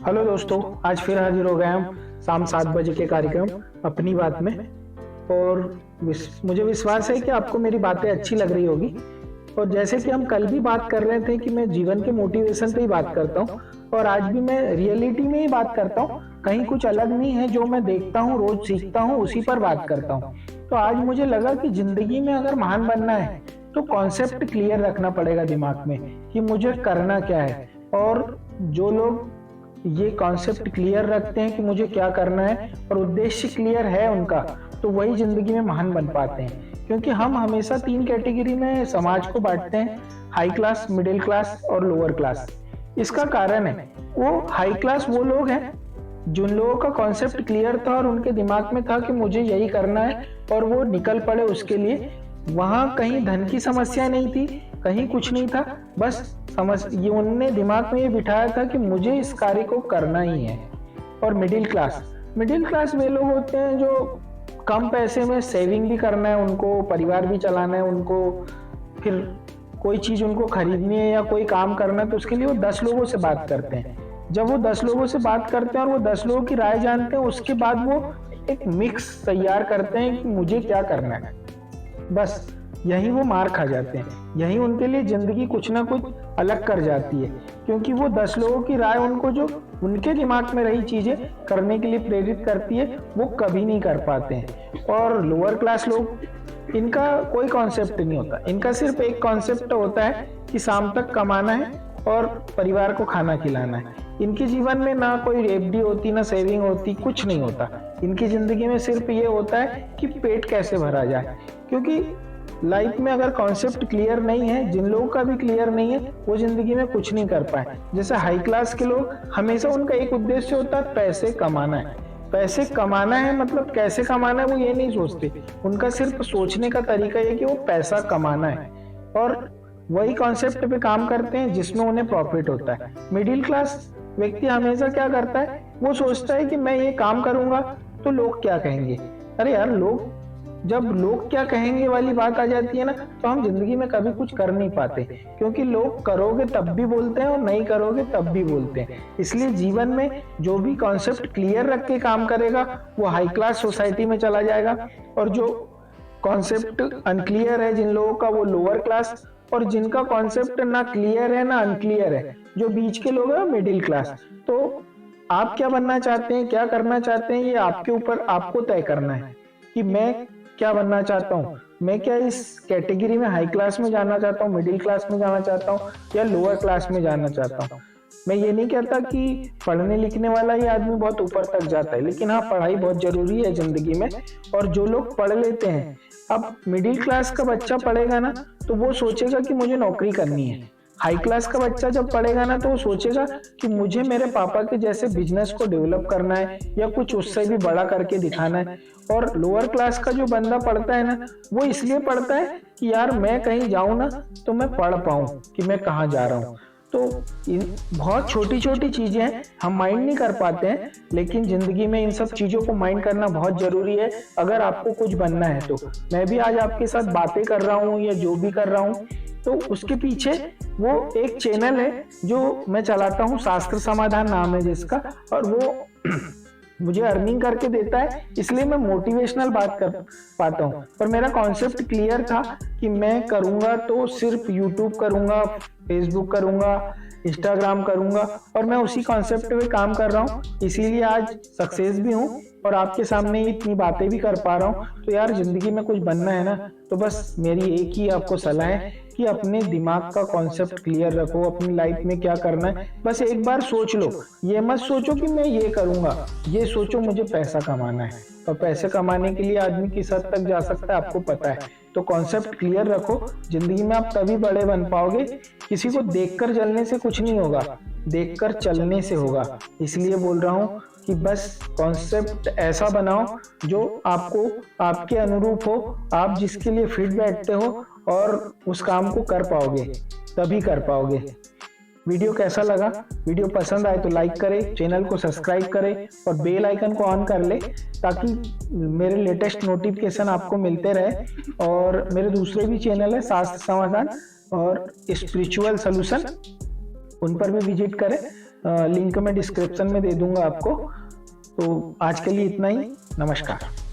Hello दोस्तों, आज फिर हाजिर हो गए हम शाम 7 बजे के कार्यक्रम अपनी बात में। और मुझे विश्वास है कि आपको मेरी बातें अच्छी लग रही होगी। और जैसे कि हम कल भी बात कर रहे थे कि मैं जीवन के मोटिवेशन पे ही बात करता हूँ, और आज भी मैं रियलिटी में ही बात करता हूँ। कहीं कुछ अलग नहीं है, जो मैं देखता हूँ, रोज सीखता हूँ, उसी पर बात करता हूँ। तो आज मुझे लगा कि जिंदगी में अगर महान बनना है तो कॉन्सेप्ट क्लियर रखना पड़ेगा दिमाग में कि मुझे करना क्या है। और जो लोग ये कॉन्सेप्ट क्लियर रखते हैं कि मुझे क्या करना है और उद्देश्य क्लियर है उनका, तो वही जिंदगी में महान बन पाते हैं। क्योंकि हम हमेशा 3 कैटेगरी में समाज को बांटते हैं, हाई क्लास, मिडिल क्लास और लोअर क्लास। इसका कारण है, वो हाई क्लास वो लोग हैं जिन लोगों का कॉन्सेप्ट क्लियर था और उनके दिमाग में था कि मुझे यही करना है, और वो निकल पड़े उसके लिए। वहां कहीं धन की समस्या नहीं थी, कहीं कुछ नहीं था, बस ये उनने दिमाग में ये बिठाया था कि मुझे इस कार्य को करना ही है। और मिडिल क्लास वे लोग होते हैं जो कम पैसे में सेविंग भी करना है उनको, परिवार भी चलाना है उनको, फिर कोई चीज उनको खरीदनी है या कोई काम करना है तो उसके लिए वो 10 लोगों से बात करते हैं। जब वो 10 लोगों से बात करते हैं और वो 10 लोगों की राय जानते हैं, उसके बाद वो एक मिक्स तैयार करते हैं कि मुझे क्या करना है। बस यही वो मार खा जाते हैं, यही उनके लिए जिंदगी कुछ ना कुछ अलग कर जाती है। क्योंकि वो 10 लोगों की राय उनको जो उनके दिमाग में रही चीजें करने के लिए प्रेरित करती है, वो कभी नहीं कर पाते हैं। और लोअर क्लास लोग, इनका कोई कॉन्सेप्ट नहीं होता, इनका सिर्फ एक कॉन्सेप्ट होता है कि शाम तक कमाना है और परिवार को खाना खिलाना है। इनके जीवन में ना कोई एफडी होती, ना सेविंग होती, कुछ नहीं होता। इनकी जिंदगी में सिर्फ ये होता है कि पेट कैसे भरा जाए। क्योंकि लाइफ में अगर कॉन्सेप्ट क्लियर नहीं है, जिन लोगों का भी क्लियर नहीं है, वो जिंदगी में कुछ नहीं कर पाए। जैसे हाई क्लास के लोग, हमेशा उनका एक उद्देश्य होता है, पैसे कमाना है। पैसे कमाना है मतलब कैसे कमाना है वो ये नहीं सोचते, उनका सिर्फ सोचने का तरीका ये कि वो पैसा कमाना है, और वही कॉन्सेप्ट पे काम करते हैं जिसमें उन्हें प्रॉफिट होता है। मिडिल क्लास व्यक्ति हमेशा क्या करता है, वो सोचता है कि मैं ये काम करूंगा तो लोग क्या कहेंगे। अरे यार, जब लोग क्या कहेंगे वाली बात आ जाती है ना, तो हम जिंदगी में कभी कुछ कर नहीं पाते। क्योंकि लोग करोगे तब भी बोलते हैं और नहीं करोगे तब भी बोलते हैं। इसलिए जीवन में जो भी कॉन्सेप्ट क्लियर रख के काम करेगा वो हाई क्लास सोसाइटी में चला जाएगा, और जो कॉन्सेप्ट अनक्लियर है जिन लोगों का, वो लोअर क्लास, और जिनका कॉन्सेप्ट ना क्लियर है ना अनक्लियर है, जो बीच के लोग हैं, मिडिल क्लास। तो आप क्या बनना चाहते हैं, क्या करना चाहते हैं, ये आपके ऊपर, आपको तय करना है कि मैं क्या बनना चाहता हूँ। मैं क्या इस कैटेगरी में हाई क्लास में जाना चाहता हूँ, मिडिल क्लास में जाना चाहता हूँ, या लोअर क्लास में जाना चाहता हूँ। मैं ये नहीं कहता कि पढ़ने लिखने वाला ही आदमी बहुत ऊपर तक जाता है, लेकिन हाँ, पढ़ाई बहुत जरूरी है जिंदगी में। और जो लोग पढ़ लेते हैं, अब मिडिल क्लास का बच्चा पढ़ेगा ना, तो वो सोचेगा कि मुझे नौकरी करनी है। हाई क्लास का बच्चा जब पढ़ेगा ना, तो वो सोचेगा कि मुझे मेरे पापा के जैसे बिजनेस को डेवलप करना है या कुछ उससे भी बड़ा करके दिखाना है। और लोअर क्लास का जो बंदा पढ़ता है ना, वो इसलिए पढ़ता है कि यार मैं कहीं जाऊं ना तो मैं पढ़ पाऊं कि मैं कहाँ जा रहा हूँ। तो बहुत छोटी छोटी चीजें हैं, हम माइंड नहीं कर पाते हैं, लेकिन जिंदगी में इन सब चीजों को माइंड करना बहुत जरूरी है अगर आपको कुछ बनना है। तो मैं भी आज आपके साथ बातें कर रहा हूँ या जो भी कर रहा हूँ, तो उसके पीछे वो एक चैनल है जो मैं चलाता हूँ, शास्त्र समाधान नाम है जिसका, और वो मुझे अर्निंग करके देता है, इसलिए मैं मोटिवेशनल बात कर पाता हूँ। पर मेरा कॉन्सेप्ट क्लियर था कि मैं करूँगा तो सिर्फ यूट्यूब करूँगा, फेसबुक करूँगा, इंस्टाग्राम करूँगा, और मैं उसी कॉन्सेप्ट पे काम कर रहा हूँ। इसीलिए आज सक्सेस भी हूँ और आपके सामने इतनी बातें भी कर पा रहा हूँ। तो यार, जिंदगी में कुछ बनना है ना, तो बस मेरी एक ही आपको सलाह है कि अपने दिमाग का कॉन्सेप्ट क्लियर रखो, अपनी लाइफ में क्या करना है बस एक बार सोच लो। ये मत सोचो कि मैं ये करूंगा, ये सोचो मुझे पैसा कमाना है, और पैसे कमाने के लिए आदमी किस हद तक जा सकता है आपको पता है। तो कॉन्सेप्ट क्लियर रखो, जिंदगी में आप तभी बड़े बन पाओगे। किसी को देखकर चलने से कुछ नहीं होगा, देखकर चलने से होगा। इसलिए बोल रहा हूँ कि बस कॉन्सेप्ट ऐसा बनाओ जो आपको, आपके अनुरूप हो, आप जिसके लिए फिट बैठते हो, और उस काम को कर पाओगे, तभी कर पाओगे। वीडियो कैसा लगा? वीडियो पसंद आए तो लाइक करें, चैनल को सब्सक्राइब करें और बेल आइकन को ऑन कर ले, ताकि मेरे लेटेस्ट नोटिफिकेशन आपको मिलते रहे। और मेरे दूसरे भी चैनल है, शास्त्र समाधान और स्पिरिचुअल सॉल्यूशन, उन पर भी विजिट करें। लिंक मैं डिस्क्रिप्शन में दे दूंगा आपको। तो आज के लिए इतना ही, नमस्कार।